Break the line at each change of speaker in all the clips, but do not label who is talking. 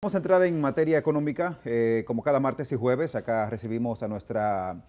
Vamos a entrar en materia económica. Como cada martes y jueves, acá recibimos a nuestra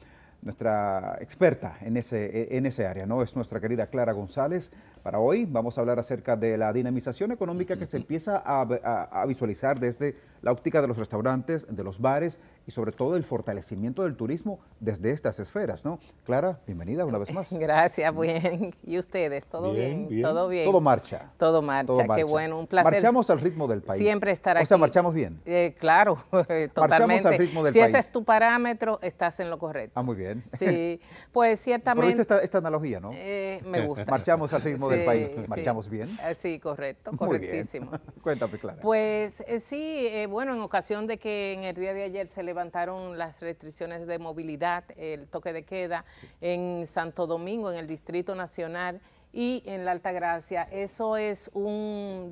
experta en ese área, ¿no? Es nuestra querida Clara González. Para hoy vamos a hablar acerca de la dinamización económica que se empieza a visualizar desde la óptica de los restaurantes, de los bares y sobre todo el fortalecimiento del turismo desde estas esferas, ¿no? Clara, bienvenida una vez más.
Gracias, bien. ¿Y ustedes? ¿Todo bien? ¿Todo bien?
Todo marcha.
Todo marcha, qué bueno, un placer.
Marchamos al ritmo del país.
Siempre estar aquí.
O sea, marchamos bien.
Claro, totalmente.
Marchamos al ritmo del
país.
Si
ese es tu parámetro, estás en lo correcto.
Ah, muy bien.
Sí, pues ciertamente.
Pero viste esta analogía, ¿no?
Me gusta.
Marchamos al ritmo del país. ¿Marchamos bien?
Sí, correcto,
Muy
correctísimo.
Bien. Cuéntame, Clara.
Pues sí, bueno, en ocasión de que en el día de ayer se levantaron las restricciones de movilidad, el toque de queda en Santo Domingo, en el Distrito Nacional y en la Altagracia, eso es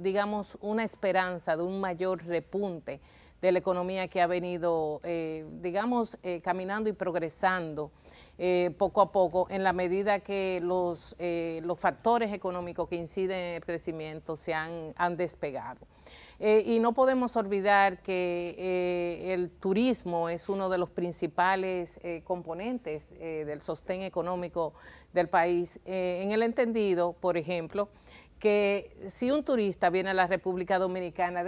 digamos, una esperanza de un mayor repunte de la economía que ha venido, digamos, caminando y progresando poco a poco en la medida que los factores económicos que inciden en el crecimiento han despegado. Y no podemos olvidar que el turismo es uno de los principales componentes del sostén económico del país, en el entendido, por ejemplo, que si un turista viene a la República Dominicana,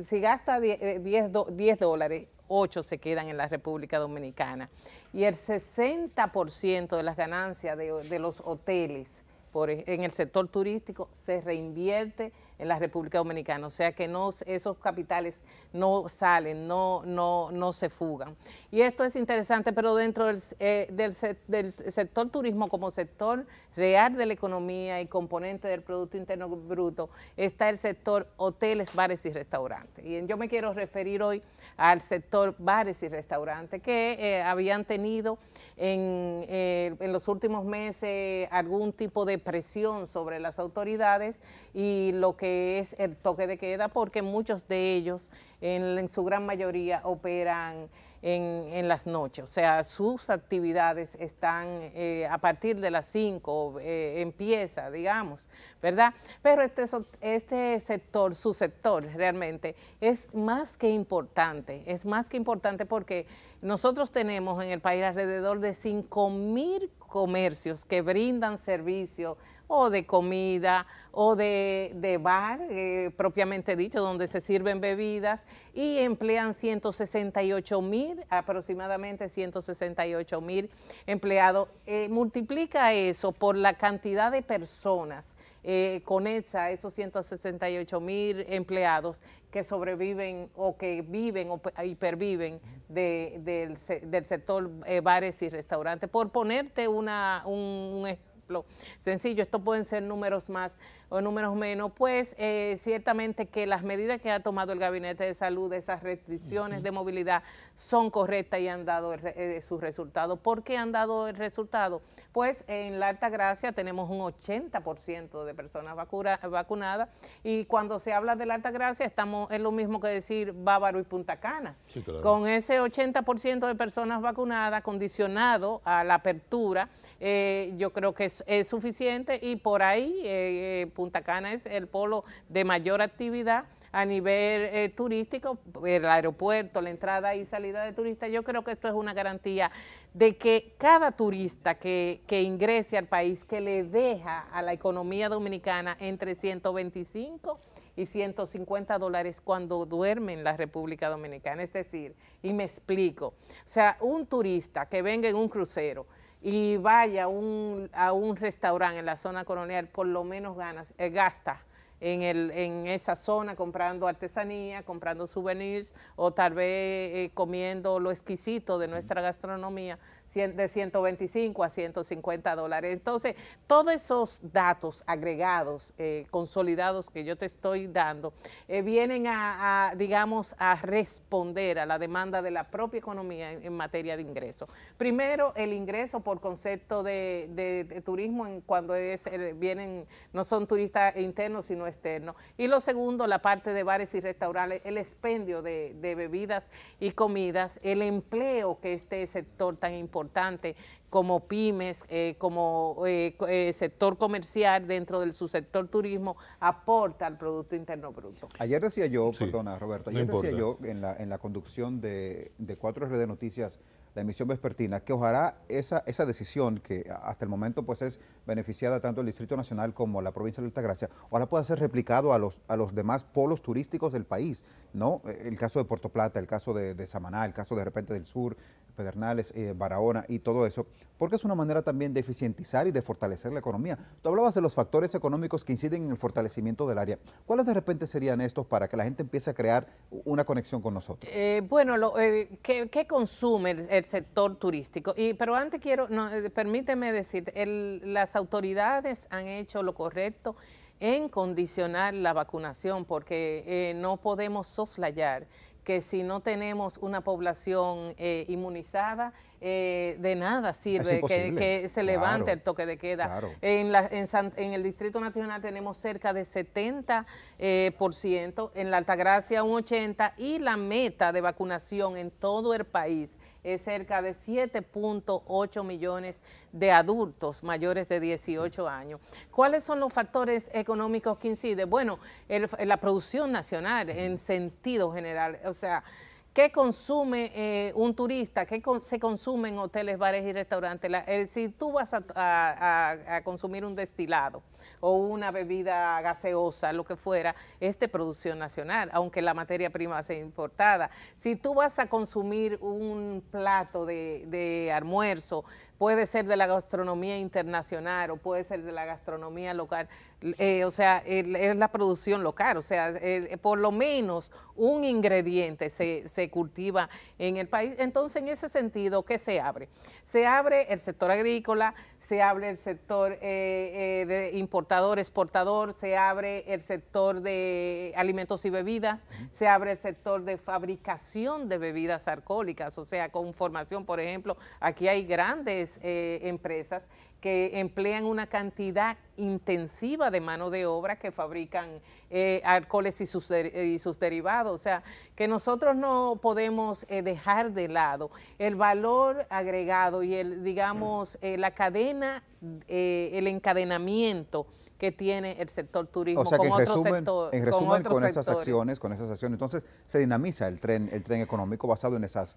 si gasta 10 dólares, 8 se quedan en la República Dominicana. Y el 60% de las ganancias de los hoteles en el sector turístico se reinvierte en la República Dominicana, o sea que esos capitales no salen, no se fugan. Y esto es interesante, pero dentro del sector turismo como sector real de la economía y componente del Producto Interno Bruto, está el sector hoteles, bares y restaurantes. Y yo me quiero referir hoy al sector bares y restaurantes que habían tenido en los últimos meses algún tipo de presión sobre las autoridades y lo que es el toque de queda, porque muchos de ellos, en su gran mayoría, operan en las noches, o sea, sus actividades están a partir de las 5, empieza, digamos, ¿verdad? Pero este sector, su sector realmente es más que importante porque nosotros tenemos en el país alrededor de 5.000 comercios que brindan servicios o de comida o de bar, propiamente dicho, donde se sirven bebidas y emplean aproximadamente 168.000 empleados. Multiplica eso por la cantidad de personas, conecta esos 168.000 empleados que sobreviven o que viven o hiperviven del sector bares y restaurantes. Por ponerte un ejemplo sencillo, esto pueden ser números más o números menos, pues ciertamente que las medidas que ha tomado el Gabinete de Salud, esas restricciones de movilidad, son correctas y han dado sus resultados. ¿Por qué han dado el resultado? Pues en la Altagracia tenemos un 80% de personas vacunadas y cuando se habla de la Altagracia es lo mismo que decir Bávaro y Punta Cana. Sí, claro. Con ese 80% de personas vacunadas, condicionado a la apertura, yo creo que es suficiente y por ahí Punta Cana es el polo de mayor actividad a nivel turístico, el aeropuerto, la entrada y salida de turistas. Yo creo que esto es una garantía de que cada turista que ingrese al país, que le deja a la economía dominicana entre 125 y 150 dólares cuando duerme en la República Dominicana. Es decir, y me explico, o sea, un turista que venga en un crucero y vaya a un restaurante en la zona colonial, por lo menos gasta en esa zona comprando artesanía, comprando souvenirs o tal vez comiendo lo exquisito de nuestra gastronomía de 125 a 150 dólares. Entonces, todos esos datos agregados, consolidados que yo te estoy dando, vienen digamos, a responder a la demanda de la propia economía en materia de ingresos. Primero, el ingreso por concepto de turismo cuando no son turistas internos, sino externos. Y lo segundo, la parte de bares y restaurantes, el expendio de bebidas y comidas, el empleo que este sector tan importante importante como pymes, como sector comercial dentro del subsector turismo, aporta al Producto Interno Bruto.
Ayer decía yo,
Sí,
perdona Roberto,
no
ayer decía
importa.
yo en la conducción de 4RD Noticias, la emisión vespertina, que ojalá esa decisión que hasta el momento pues es beneficiada tanto el Distrito Nacional como la provincia de Altagracia, ojalá pueda ser replicado a los demás polos turísticos del país, ¿no? El caso de Puerto Plata, el caso de Samaná, el caso de repente del sur, Pedernales, Barahona y todo eso, porque es una manera también de eficientizar y de fortalecer la economía. Tú hablabas de los factores económicos que inciden en el fortalecimiento del área. ¿Cuáles de repente serían estos para que la gente empiece a crear una conexión con nosotros?
Bueno, ¿qué consume el sector turístico? Pero antes permíteme decir, las autoridades han hecho lo correcto en condicionar la vacunación, porque no podemos soslayar que si no tenemos una población inmunizada, de nada sirve que se levante el toque de queda.
Claro.
En el Distrito Nacional tenemos cerca de 70%, en la Altagracia un 80%, y la meta de vacunación en todo el país es cerca de 7.8 millones de adultos mayores de 18 años. ¿Cuáles son los factores económicos que inciden? Bueno, la producción nacional en sentido general, o sea, ¿qué consume un turista? ¿Qué se consume en hoteles, bares y restaurantes? Si tú vas a consumir un destilado o una bebida gaseosa, lo que fuera, es de producción nacional, aunque la materia prima sea importada. Si tú vas a consumir un plato de almuerzo, puede ser de la gastronomía internacional o puede ser de la gastronomía local, o sea, es la producción local, o sea, por lo menos un ingrediente se cultiva en el país. Entonces, en ese sentido, ¿qué se abre? Se abre el sector agrícola, se abre el sector de importador, exportador, se abre el sector de alimentos y bebidas, se abre el sector de fabricación de bebidas alcohólicas, o sea, con formación, por ejemplo, aquí hay grandes empresas que emplean una cantidad intensiva de mano de obra que fabrican alcoholes y sus derivados. O sea, que nosotros no podemos dejar de lado el valor agregado y digamos, la cadena, el encadenamiento que tiene el sector turismo,
o sea que
con
en
otros
resumen, con esas
sectores.
acciones, entonces se dinamiza el tren económico basado en esas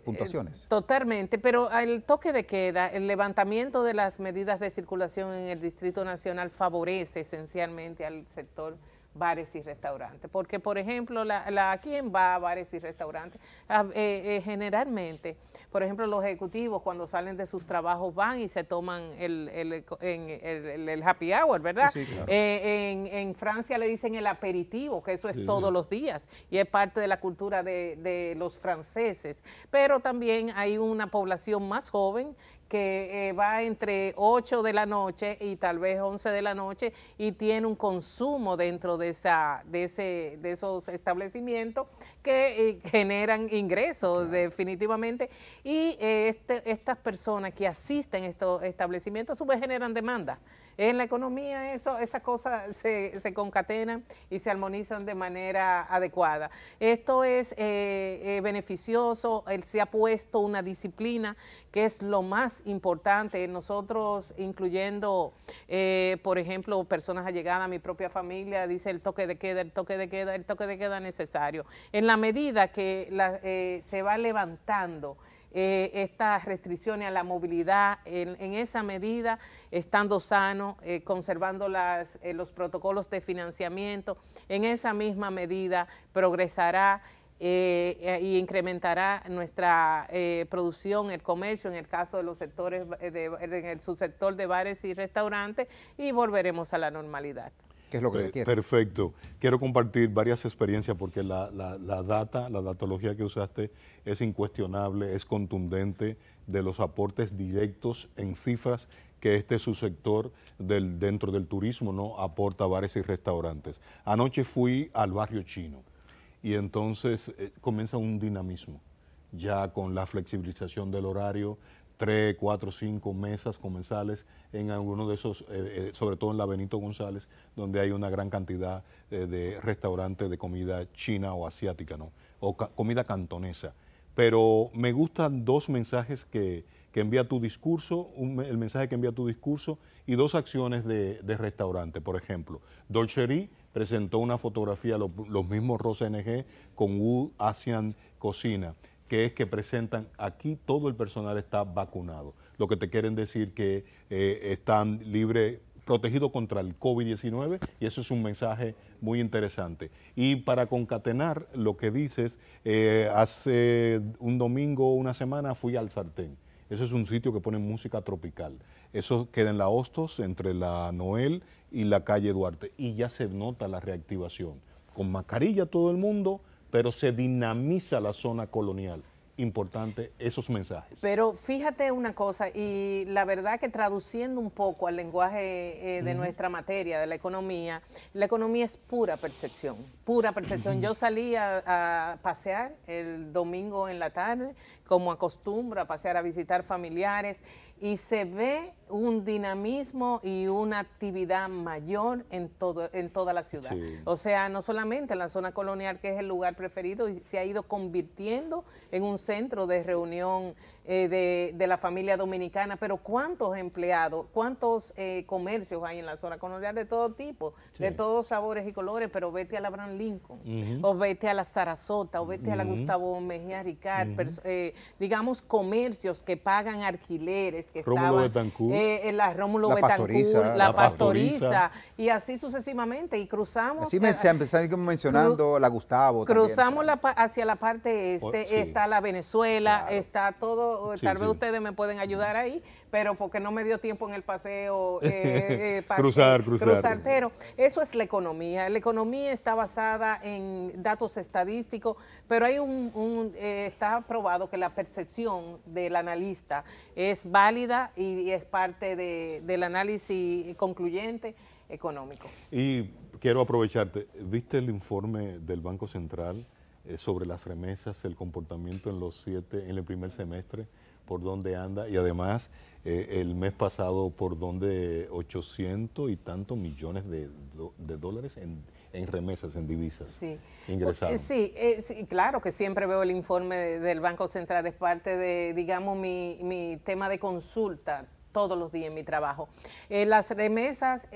puntuaciones.
Totalmente, pero el toque de queda, el levantamiento de las medidas de circulación en el Distrito Nacional favorece esencialmente al sector bares y restaurantes, porque por ejemplo, ¿quién va a bares y restaurantes? Generalmente, por ejemplo, los ejecutivos cuando salen de sus trabajos van y se toman el happy hour, ¿verdad?
Sí, claro.
En Francia le dicen el aperitivo, que eso es todos los días, y es parte de la cultura de los franceses, pero también hay una población más joven que va entre 8 de la noche y tal vez 11 de la noche y tiene un consumo dentro de esos establecimientos que generan ingresos definitivamente, y estas personas que asisten a estos establecimientos a su vez generan demanda. En la economía esas cosas se concatenan y se armonizan de manera adecuada. Esto es beneficioso, se ha puesto una disciplina que es lo más importante. Nosotros, incluyendo, por ejemplo, personas allegadas a mi propia familia, dice el toque de queda, el toque de queda, el toque de queda necesario. En la medida que se va levantando estas restricciones a la movilidad, en esa medida, estando sano, conservando los protocolos de financiamiento, en esa misma medida progresará y incrementará nuestra producción, el comercio, en el caso de los sectores, en el subsector de bares y restaurantes, y volveremos a la normalidad.
¿Qué es lo que se quiere?
Perfecto. Quiero compartir varias experiencias porque la datología que usaste es incuestionable, es contundente de los aportes directos en cifras que este subsector dentro del turismo no aporta a bares y restaurantes. Anoche fui al barrio chino y entonces comienza un dinamismo, ya con la flexibilización del horario, 3, 4, 5 mesas comensales en alguno de esos, sobre todo en la Benito González, donde hay una gran cantidad de restaurantes de comida china o asiática, ¿no? O comida cantonesa. Pero me gustan dos mensajes que que envía tu discurso, el mensaje que envía tu discurso y 2 acciones de restaurante. Por ejemplo, Dolcerie presentó una fotografía, los mismos Rosa NG con Wu Asian Cocina, que es que presentan aquí todo el personal está vacunado. Lo que te quieren decir que están libres, protegidos contra el COVID-19, y eso es un mensaje muy interesante. Y para concatenar lo que dices, hace un domingo, una semana, fui al Sartén. Eso es un sitio que pone música tropical. Eso queda en la Hostos, entre la Noel y la calle Duarte, y ya se nota la reactivación. Con mascarilla todo el mundo, pero se dinamiza la zona colonial. Importante esos mensajes.
Pero fíjate una cosa, y la verdad que traduciendo un poco al lenguaje de nuestra materia, de la economía es pura percepción, pura percepción. Yo salí a pasear el domingo en la tarde, como acostumbro, a pasear, a visitar familiares, y se ve un dinamismo y una actividad mayor en toda la ciudad. Sí. O sea, no solamente en la zona colonial, que es el lugar preferido, y se ha ido convirtiendo en un centro de reunión de la familia dominicana, pero ¿cuántos empleados, cuántos comercios hay en la zona colonial de todo tipo, sí, de todos sabores y colores? Pero vete a la Abraham Lincoln, o vete a la Sarasota, o vete a la Gustavo Mejía Ricard, digamos comercios que pagan alquileres, que
Rómulo
estaban
Betancourt,
la Rómulo Betancourt, la Pastoriza, y así sucesivamente, y cruzamos.
Así se empezaron mencionando la Gustavo.
Cruzamos hacia la parte este, está la Venezuela, claro, está todo, sí, tal vez ustedes me pueden ayudar ahí, pero porque no me dio tiempo en el paseo
cruzar.
Pero eso es la economía. La economía está basada en datos estadísticos, pero hay está probado que la percepción del analista es válida y es parte del análisis concluyente económico.
Y quiero aprovecharte, ¿viste el informe del Banco Central sobre las remesas, el comportamiento en el primer semestre, por dónde anda? Y además, el mes pasado, por dónde 800 y tantos millones de dólares en remesas, en divisas, sí, ingresaron.
Sí, claro que siempre veo el informe del Banco Central, es parte de, digamos, mi tema de consulta todos los días en mi trabajo. Las remesas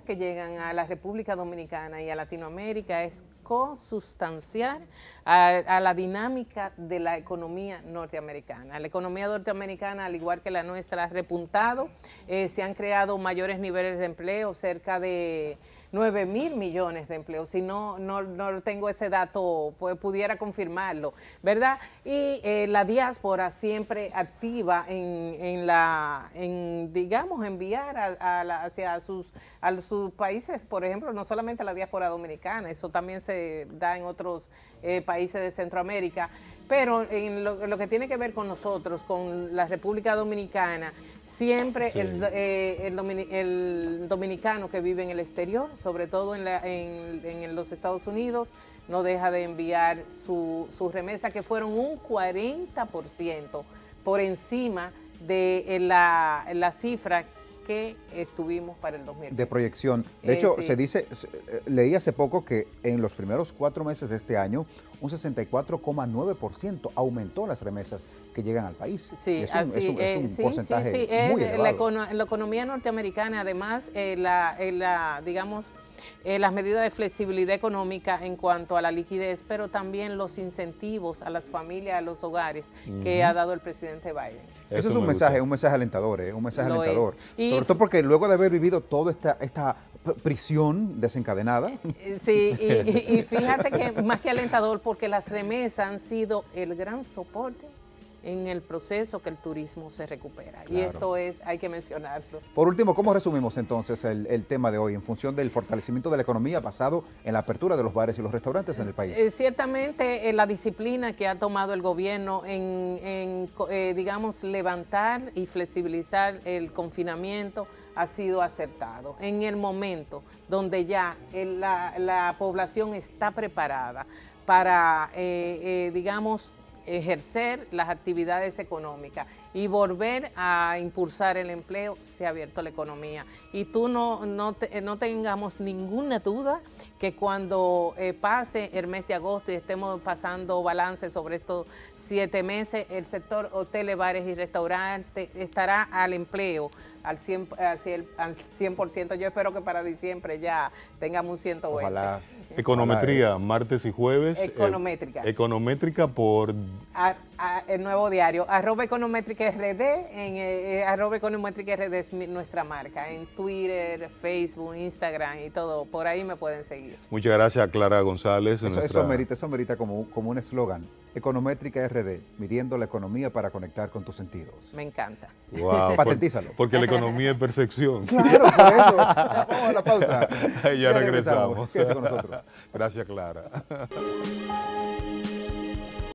que llegan a la República Dominicana y a Latinoamérica es consustancial a la dinámica de la economía norteamericana. La economía norteamericana, al igual que la nuestra, ha repuntado, se han creado mayores niveles de empleo, cerca de 9.000 millones de empleos. Si no tengo ese dato, pues pudiera confirmarlo, ¿verdad? Y la diáspora siempre activa digamos, enviar hacia sus países, por ejemplo, no solamente la diáspora dominicana, eso también se da en otros países de Centroamérica, pero en lo que tiene que ver con nosotros, con la República Dominicana, siempre sí, el dominicano que vive en el exterior, sobre todo en los Estados Unidos, no deja de enviar su remesa, que fueron un 40% por encima de la cifra que estuvimos para el 2020.
De proyección. De hecho,
sí,
se dice, leí hace poco que en los primeros 4 meses de este año, un 64,9% aumentó las remesas que llegan al país.
Sí,
es un porcentaje muy elevado.
La economía norteamericana, además, digamos, las medidas de flexibilidad económica en cuanto a la liquidez, pero también los incentivos a las familias, a los hogares que ha dado el presidente Biden.
Eso es un mensaje alentador, un mensaje alentador. Sobre todo porque luego de haber vivido toda esta prisión desencadenada.
Sí, y fíjate que más que alentador, porque las remesas han sido el gran soporte en el proceso que el turismo se recupera. Claro. Y esto hay que mencionarlo.
Por último, ¿cómo resumimos entonces el tema de hoy en función del fortalecimiento de la economía basado en la apertura de los bares y los restaurantes en el país?
Ciertamente la disciplina que ha tomado el gobierno digamos, levantar y flexibilizar el confinamiento ha sido acertado. En el momento donde ya la población está preparada para, digamos, ejercer las actividades económicas y volver a impulsar el empleo, se ha abierto la economía. Y tú no tengamos ninguna duda que cuando pase el mes de agosto y estemos pasando balance sobre estos 7 meses, el sector hoteles, bares y restaurantes estará al empleo al 100%. Yo espero que para diciembre ya tengamos un 120.
Ojalá.
Econometría, martes y jueves.
Econométrica.
Econométrica por...
El nuevo diario, @econométrica_rd, @econométrica_rd es nuestra marca, en Twitter, Facebook, Instagram y todo, por ahí me pueden seguir.
Muchas gracias, Clara González.
Eso merita como un eslogan, Econométrica RD, midiendo la economía para conectar con tus sentidos.
Me encanta.
Wow,
patentízalo.
Porque la economía es percepción.
Claro, por eso. Vamos a la pausa.
Ya regresamos.
Quédese con nosotros.
Gracias, Clara.